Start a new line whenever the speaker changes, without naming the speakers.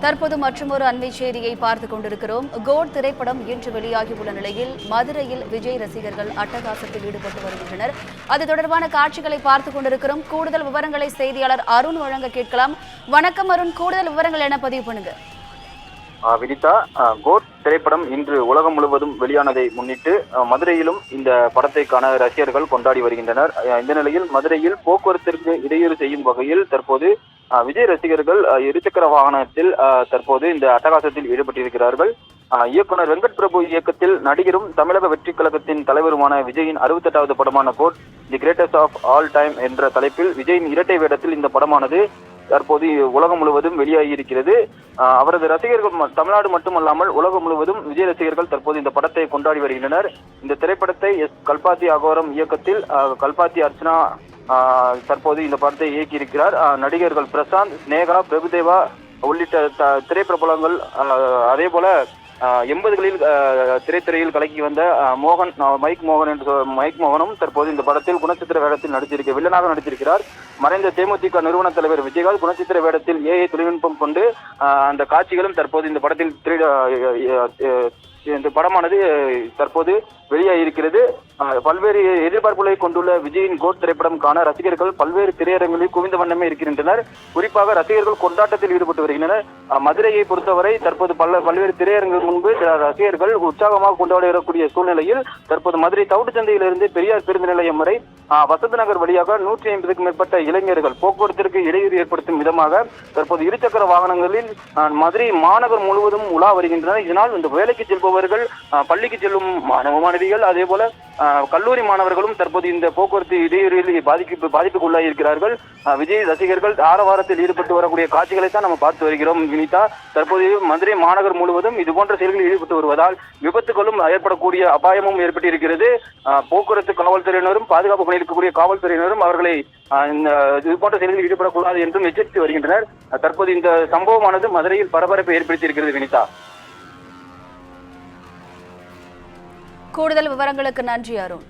தற்போது மற்றொரு அண்மை செய்தியை பார்த்துக் கொண்டிருக்கிறோம். கோட் திரைப்படம் இன்று வெளியாகியுள்ள நிலையில் மதுரையில் விஜய் ரசிகர்கள் அட்டகாசத்தில் ஈடுபட்டு வருகின்றனர். அது தொடர்பான காட்சிகளை பார்த்துக் கொண்டிருக்கிறோம். கூடுதல் விவரங்களை செய்தியாளர் அருண் வழங்க கேட்கலாம். வணக்கம் அருண், கூடுதல் விவரங்கள் என்ன பதிவு பண்ணுங்க.
வினிதா, கோட் திரைப்படம் இன்று உலகம் முழுவதும் வெளியானதை முன்னிட்டு மதுரையிலும் இந்த படத்தை காண ரசிகர்கள் கொண்டாடி வருகின்றனர். இந்த நிலையில் மதுரையில் போக்குவரத்திற்கு இடையூறு செய்யும் வகையில் தற்போது விஜய் ரசிகர்கள் இருசக்கர வாகனத்தில் தற்போது இந்த அட்டகாசத்தில் ஈடுபட்டிருக்கிறார்கள். இயக்குனர் வெங்கட் பிரபு இயக்கத்தில் நடிகரும் தமிழக வெற்றி கழகத்தின் தலைவருமான விஜயின் 68வது படமான GOAT the greatest of all time என்ற தலைப்பில் விஜயின் இரட்டை வேடத்தில் இந்த படமானது தற்போது உலகம் முழுவதும் வெளியாகி இருக்கிறது. அவரது ரசிகர்கள் தமிழ்நாடு மட்டுமல்லாமல் உலகம் முழுவதும் விஜய் ரசிகர்கள் தற்போது இந்த படத்தை கொண்டாடி வருகின்றனர். இந்த திரைப்படத்தை கல்பாத்தி அகோரம் இயக்கத்தில் கல்பாத்தி அர்ச்சனா தற்போது இந்த படத்தை இயக்கியிருக்கிறார். நடிகர்கள் பிரசாந்த், ஸ்னேகா, பிரபுதேவா உள்ளிட்ட திரைப்பிரபலங்கள், அதே போல 80களில் திரைத்துறையில் கலக்கி வந்த மைக் மோகனும் தற்போது இந்த படத்தில் குணச்சித்திர வேடத்தில் வில்லனாக நடித்திருக்கிறார். மறைந்த தேமுதிக நிறுவன தலைவர் விஜயகாந்த் குணச்சித்திர வேடத்தில் ஏஐ தொழில்நுட்பம் கொண்டு அந்த காட்சிகளும் தற்போது இந்த படத்தில் இந்த படமானது தற்போது வெளியாகியிருக்கிறது. பல்வேறு எதிர்பார்ப்புகளை கொண்டுள்ள விஜயின் கோட் திரைப்படம் காண ரசிகர்கள் பல்வேறு திரையரங்களில் குவிந்த வண்ணமே இருக்கின்றனர். குறிப்பாக ரசிகர்கள் கொண்டாட்டத்தில் ஈடுபட்டு வருகின்றனர். மதுரையை பொறுத்தவரை தற்போது பல்வேறு திரையரங்குகள் முன்பு ரசிகர்கள் உற்சாகமாக கொண்டாடி வரக்கூடிய சூழ்நிலையில் தற்போது மதுரை தவிட்டு சந்தையிலிருந்து பெரியார் பேருந்து நிலையம் வரை வசந்த நகர் வழியாக 150க்கும் மேற்பட்ட இளைஞர்கள் போக்குவரத்திற்கு இடையூறு ஏற்படுத்தும் விதமாக தற்போது இருசக்கர வாகனங்களில் மதுரை மாநகர் முழுவதும் உலா வருகின்றனர். இதனால் இந்த வேலைக்கு செல்பவர்கள், பள்ளிக்கு செல்லும் மாணவிகள், அதே போல கல்லூரி மாணவர்களும் தற்போது இந்த போக்குவரத்து இடையூறில் பாதிப்புக்குள்ளாகி இருக்கிறார்கள். விஜய் ரசிகர்கள் ஆரவாரத்தில் ஈடுபட்டு வரக்கூடிய காட்சிகளை தான் நம்ம பார்த்து வருகிறோம். வினிதா, தற்போது மதுரை மாநகர் முழுவதும் இதுபோன்ற செயல்களில் ஈடுபட்டு வருவதால் விபத்துகளும் ஏற்படக்கூடிய அபாயமும் ஏற்பட்டிருக்கிறது. போக்குவரத்து காவல்துறையினரும் பாதுகாப்பு பணியில் இருக்கக்கூடிய காவல்துறையினரும் அவர்களை இது போன்ற செயல்களில் ஈடுபடக்கூடாது என்றும் எச்சரித்து வருகின்றனர். தற்போது இந்த சம்பவமானது மதுரையில் பரபரப்பை ஏற்படுத்தியிருக்கிறது. வினிதா,
கூடுதல் விவரங்களுக்கு நன்றி அருண்.